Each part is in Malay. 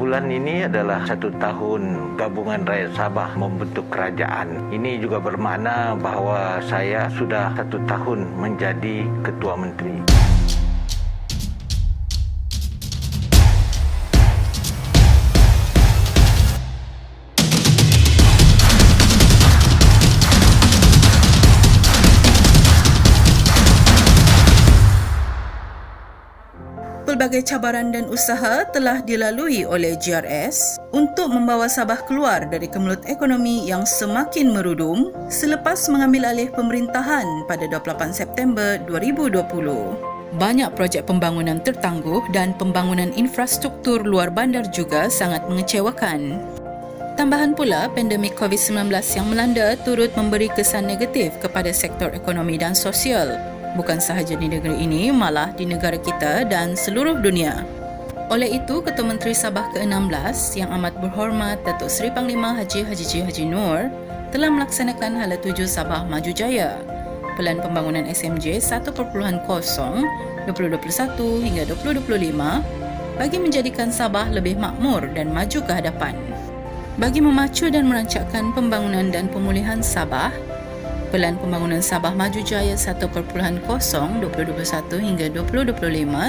bulan ini adalah 1 tahun Gabungan Rakyat Sabah membentuk kerajaan. Ini juga bermakna bahawa saya sudah 1 tahun menjadi Ketua Menteri. Pelbagai cabaran dan usaha telah dilalui oleh GRS untuk membawa Sabah keluar dari kemelut ekonomi yang semakin merudum selepas mengambil alih pemerintahan pada 28 September 2020. Banyak projek pembangunan tertangguh dan pembangunan infrastruktur luar bandar juga sangat mengecewakan. Tambahan pula, pandemik COVID-19 yang melanda turut memberi kesan negatif kepada sektor ekonomi dan sosial. Bukan sahaja di negeri ini, malah di negara kita dan seluruh dunia. Oleh itu, Ketua Menteri Sabah ke-16 yang amat berhormat Datuk Seri Panglima Haji Nur telah melaksanakan Hala Tuju Sabah Maju Jaya, Pelan Pembangunan SMJ 1.0 2021 hingga 2025 bagi menjadikan Sabah lebih makmur dan maju ke hadapan. Bagi memacu dan merancangkan pembangunan dan pemulihan Sabah, Pelan Pembangunan Sabah Maju Jaya 1.0 2021 hingga 2025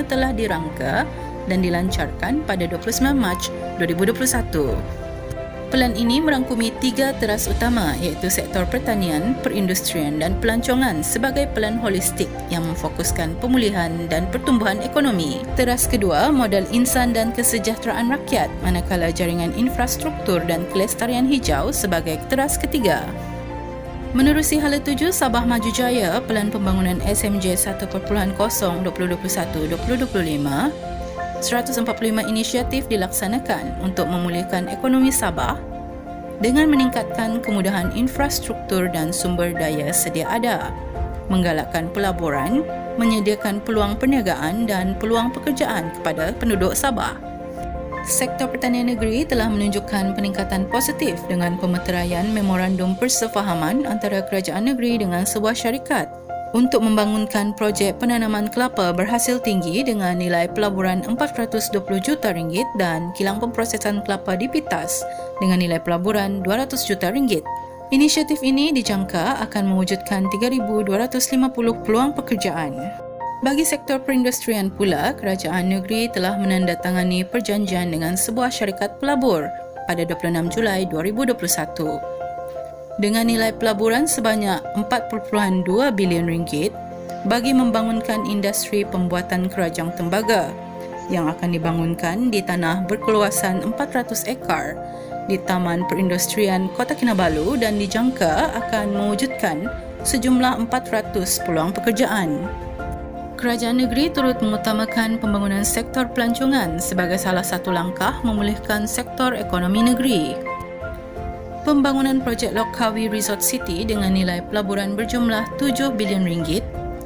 telah dirangka dan dilancarkan pada 29 Mac 2021. Pelan ini merangkumi 3 teras utama iaitu sektor pertanian, perindustrian dan pelancongan sebagai pelan holistik yang memfokuskan pemulihan dan pertumbuhan ekonomi. Teras kedua, modal insan dan kesejahteraan rakyat, manakala jaringan infrastruktur dan kelestarian hijau sebagai teras ketiga. Menerusi Hala Tuju Sabah Maju Jaya, Pelan Pembangunan SMJ 1.0 2021-2025, 145 inisiatif dilaksanakan untuk memulihkan ekonomi Sabah dengan meningkatkan kemudahan infrastruktur dan sumber daya sedia ada, menggalakkan pelaburan, menyediakan peluang perniagaan dan peluang pekerjaan kepada penduduk Sabah. Sektor pertanian negeri telah menunjukkan peningkatan positif dengan pemeteraian memorandum persefahaman antara kerajaan negeri dengan sebuah syarikat untuk membangunkan projek penanaman kelapa berhasil tinggi dengan nilai pelaburan RM420 juta dan kilang pemprosesan kelapa di Pitas dengan nilai pelaburan RM200 juta. Inisiatif ini dijangka akan mewujudkan 3,250 peluang pekerjaan. Bagi sektor perindustrian pula, kerajaan negeri telah menandatangani perjanjian dengan sebuah syarikat pelabur pada 26 Julai 2021 dengan nilai pelaburan sebanyak RM4.2 bilion bagi membangunkan industri pembuatan kerajang tembaga yang akan dibangunkan di tanah berkeluasan 400 ekar di Taman Perindustrian Kota Kinabalu dan dijangka akan mewujudkan sejumlah 400 peluang pekerjaan. Kerajaan negeri turut mengutamakan pembangunan sektor pelancongan sebagai salah satu langkah memulihkan sektor ekonomi negeri. Pembangunan projek Lokkawi Resort City dengan nilai pelaburan berjumlah RM7 bilion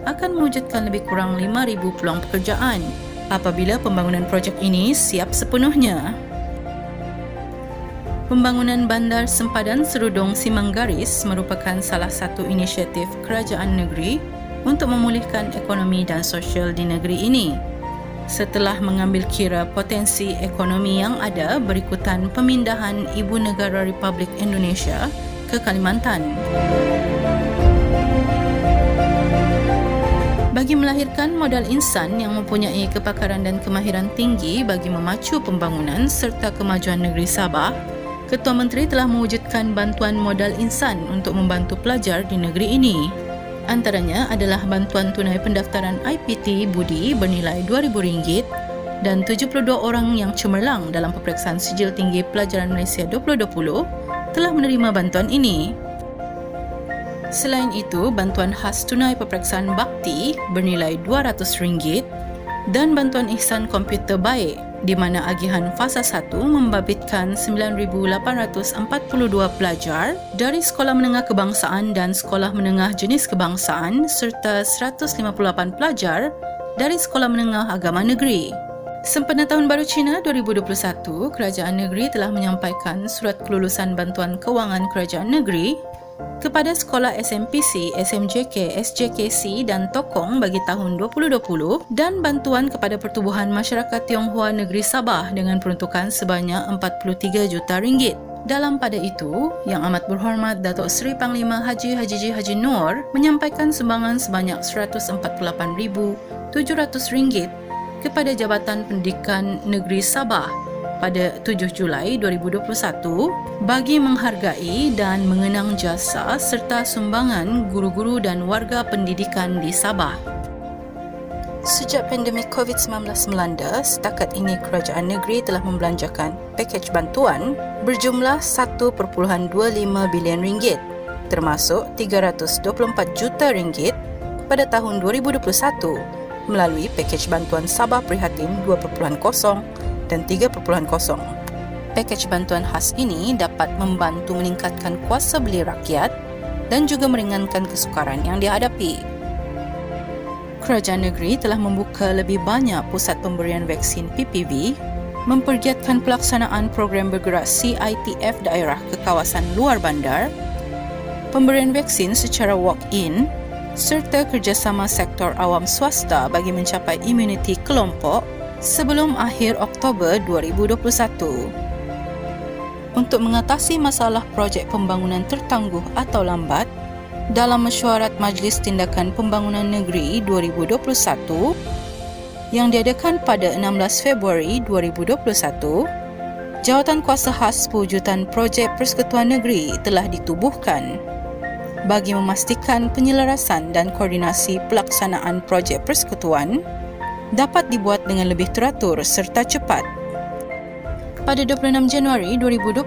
akan mewujudkan lebih kurang 5,000 peluang pekerjaan apabila pembangunan projek ini siap sepenuhnya. Pembangunan Bandar Sempadan Serudong Simanggaris merupakan salah satu inisiatif kerajaan negeri untuk memulihkan ekonomi dan sosial di negeri ini setelah mengambil kira potensi ekonomi yang ada berikutan pemindahan Ibu Negara Republik Indonesia ke Kalimantan. Bagi melahirkan modal insan yang mempunyai kepakaran dan kemahiran tinggi bagi memacu pembangunan serta kemajuan negeri Sabah, Ketua Menteri telah mewujudkan bantuan modal insan untuk membantu pelajar di negeri ini. Antaranya adalah bantuan tunai pendaftaran IPT Budi bernilai RM2,000 dan 72 orang yang cemerlang dalam peperiksaan sijil tinggi pelajaran Malaysia 2020 telah menerima bantuan ini. Selain itu, bantuan khas tunai peperiksaan bakti bernilai RM200 dan bantuan ihsan komputer baik di mana agihan fasa 1 membabitkan 9,842 pelajar dari sekolah menengah kebangsaan dan sekolah menengah jenis kebangsaan serta 158 pelajar dari sekolah menengah agama negeri. Sempena Tahun Baru Cina 2021, Kerajaan Negeri telah menyampaikan surat kelulusan bantuan kewangan Kerajaan Negeri kepada sekolah SMPC, SMJK, SJKC dan Tokong bagi tahun 2020 dan bantuan kepada Pertubuhan Masyarakat Tionghoa Negeri Sabah dengan peruntukan sebanyak 43 juta ringgit. Dalam pada itu, Yang Amat Berhormat Datuk Seri Panglima Haji Haji Noor menyampaikan sumbangan sebanyak RM148,700 kepada Jabatan Pendidikan Negeri Sabah pada 7 Julai 2021 bagi menghargai dan mengenang jasa serta sumbangan guru-guru dan warga pendidikan di Sabah. Sejak pandemik COVID-19 melanda, setakat ini kerajaan negeri telah membelanjakan pakej bantuan berjumlah 1.25 bilion ringgit, termasuk 324 juta ringgit pada tahun 2021 melalui pakej bantuan Sabah Prihatin 2.0 dan 3.0. Pakej bantuan khas ini dapat membantu meningkatkan kuasa beli rakyat dan juga meringankan kesukaran yang dihadapi. Kerajaan negeri telah membuka lebih banyak pusat pemberian vaksin PPV, mempergiatkan pelaksanaan program bergerak CITF daerah ke kawasan luar bandar, pemberian vaksin secara walk-in, serta kerjasama sektor awam swasta bagi mencapai imuniti kelompok sebelum akhir Oktober 2021. Untuk mengatasi masalah projek pembangunan tertangguh atau lambat, dalam mesyuarat Majlis Tindakan Pembangunan Negeri 2021 yang diadakan pada 16 Februari 2021, Jawatan Kuasa Khas Pewujudan Projek Persekutuan Negeri telah ditubuhkan bagi memastikan penyelarasan dan koordinasi pelaksanaan projek persekutuan dapat dibuat dengan lebih teratur serta cepat. Pada 26 Januari 2021,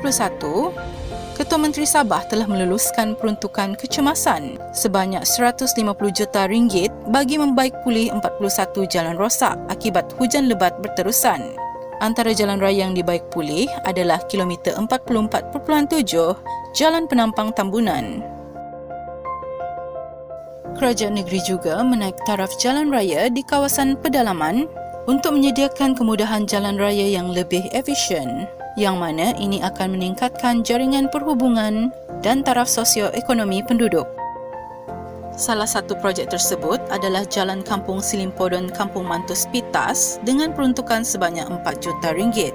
Ketua Menteri Sabah telah meluluskan peruntukan kecemasan sebanyak 150 juta ringgit bagi membaik pulih 41 jalan rosak akibat hujan lebat berterusan. Antara jalan raya yang dibaik pulih adalah kilometer 44.7 Jalan Penampang Tambunan. Kerajaan negeri juga menaik taraf jalan raya di kawasan pedalaman untuk menyediakan kemudahan jalan raya yang lebih efisien, yang mana ini akan meningkatkan jaringan perhubungan dan taraf sosioekonomi penduduk. Salah satu projek tersebut adalah Jalan Kampung Silimpodon Kampung Mantus Pitas dengan peruntukan sebanyak 4 juta ringgit.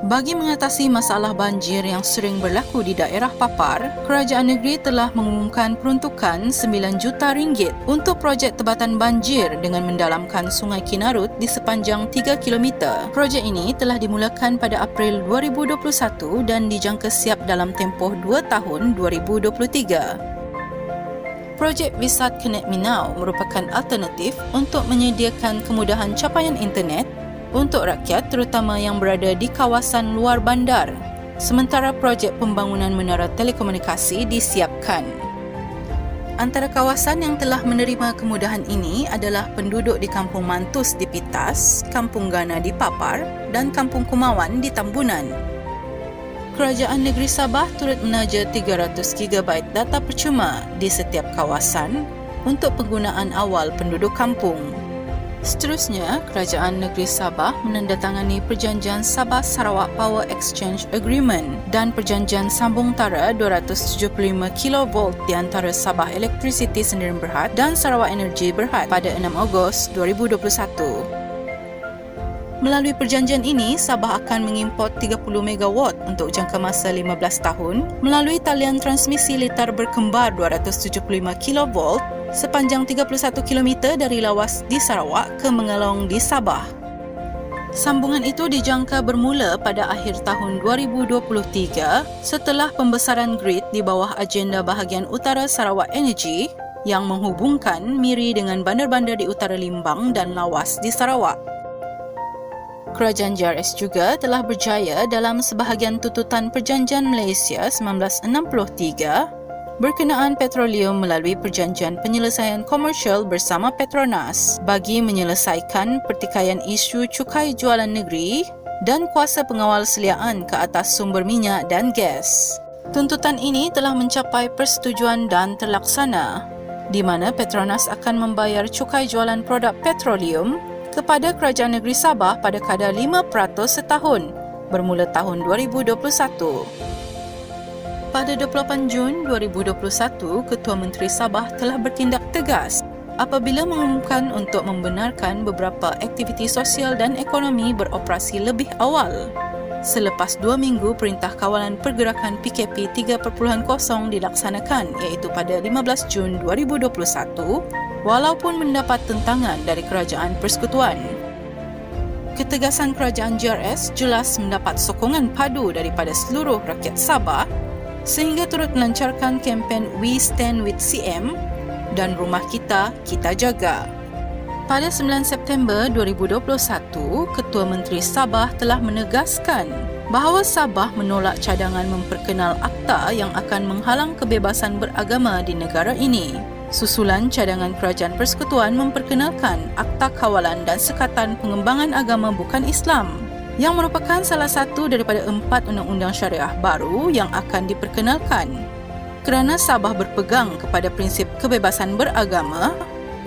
Bagi mengatasi masalah banjir yang sering berlaku di daerah papar, kerajaan negeri telah mengumumkan peruntukan 9 juta ringgit untuk projek tebatan banjir dengan mendalamkan Sungai Kinarut di sepanjang 3 km. Projek ini telah dimulakan pada April 2021 dan dijangka siap dalam tempoh 2 tahun 2023. Projek Visat Connect Me Now merupakan alternatif untuk menyediakan kemudahan capaian internet untuk rakyat terutama yang berada di kawasan luar bandar, sementara projek pembangunan menara telekomunikasi disiapkan. Antara kawasan yang telah menerima kemudahan ini adalah penduduk di Kampung Mantus di Pitas, Kampung Gana di Papar dan Kampung Kumawan di Tambunan. Kerajaan negeri Sabah turut menaja 300 GB data percuma di setiap kawasan untuk penggunaan awal penduduk kampung. Seterusnya, Kerajaan Negeri Sabah menandatangani Perjanjian Sabah Sarawak Power Exchange Agreement dan Perjanjian Sambung Tara 275 kV di antara Sabah Electricity Sdn Bhd dan Sarawak Energy Berhad pada 6 Ogos 2021. Melalui perjanjian ini, Sabah akan mengimport 30 MW untuk jangka masa 15 tahun melalui talian transmisi litar berkembar 275 kV sepanjang 31 km dari Lawas di Sarawak ke Mengalong di Sabah. Sambungan itu dijangka bermula pada akhir tahun 2023 setelah pembesaran grid di bawah agenda bahagian utara Sarawak Energy yang menghubungkan Miri dengan bandar-bandar di utara Limbang dan Lawas di Sarawak. Kerajaan JRS juga telah berjaya dalam sebahagian tututan Perjanjian Malaysia 1963 berkenaan petroleum melalui Perjanjian Penyelesaian Komersial bersama Petronas bagi menyelesaikan pertikaian isu cukai jualan negeri dan kuasa pengawal seliaan ke atas sumber minyak dan gas. Tuntutan ini telah mencapai persetujuan dan terlaksana, di mana Petronas akan membayar cukai jualan produk petroleum kepada Kerajaan Negeri Sabah pada kadar 5% setahun bermula tahun 2021. Pada 28 Jun 2021, Ketua Menteri Sabah telah bertindak tegas apabila mengumumkan untuk membenarkan beberapa aktiviti sosial dan ekonomi beroperasi lebih awal selepas 2 minggu Perintah Kawalan Pergerakan PKP 3.0 dilaksanakan iaitu pada 15 Jun 2021 walaupun mendapat tentangan dari Kerajaan Persekutuan. Ketegasan Kerajaan JRS jelas mendapat sokongan padu daripada seluruh rakyat Sabah sehingga turut melancarkan kempen We Stand with CM dan Rumah Kita, Kita Jaga. Pada 9 September 2021, Ketua Menteri Sabah telah menegaskan bahawa Sabah menolak cadangan memperkenal akta yang akan menghalang kebebasan beragama di negara ini. Susulan cadangan Kerajaan Persekutuan memperkenalkan Akta Kawalan dan Sekatan Pengembangan Agama Bukan Islam yang merupakan salah satu daripada 4 undang-undang syariah baru yang akan diperkenalkan kerana Sabah berpegang kepada prinsip kebebasan beragama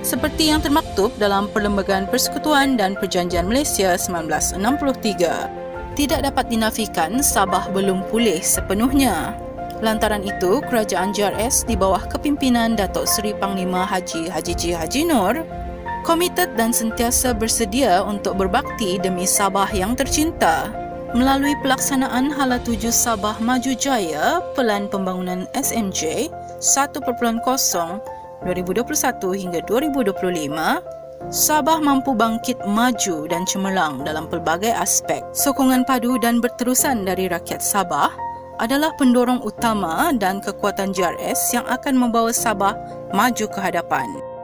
seperti yang termaktub dalam Perlembagaan Persekutuan dan Perjanjian Malaysia 1963. Tidak dapat dinafikan Sabah belum pulih sepenuhnya. Lantaran itu, Kerajaan JRS di bawah kepimpinan Datuk Seri Panglima Haji J. Haji Nur komited dan sentiasa bersedia untuk berbakti demi Sabah yang tercinta melalui pelaksanaan Hala Tuju Sabah Maju Jaya Pelan Pembangunan SMJ 1.0 2021 hingga 2025. Sabah mampu bangkit maju dan cemerlang dalam pelbagai aspek. Sokongan padu dan berterusan dari rakyat Sabah adalah pendorong utama dan kekuatan JRS yang akan membawa Sabah maju ke hadapan.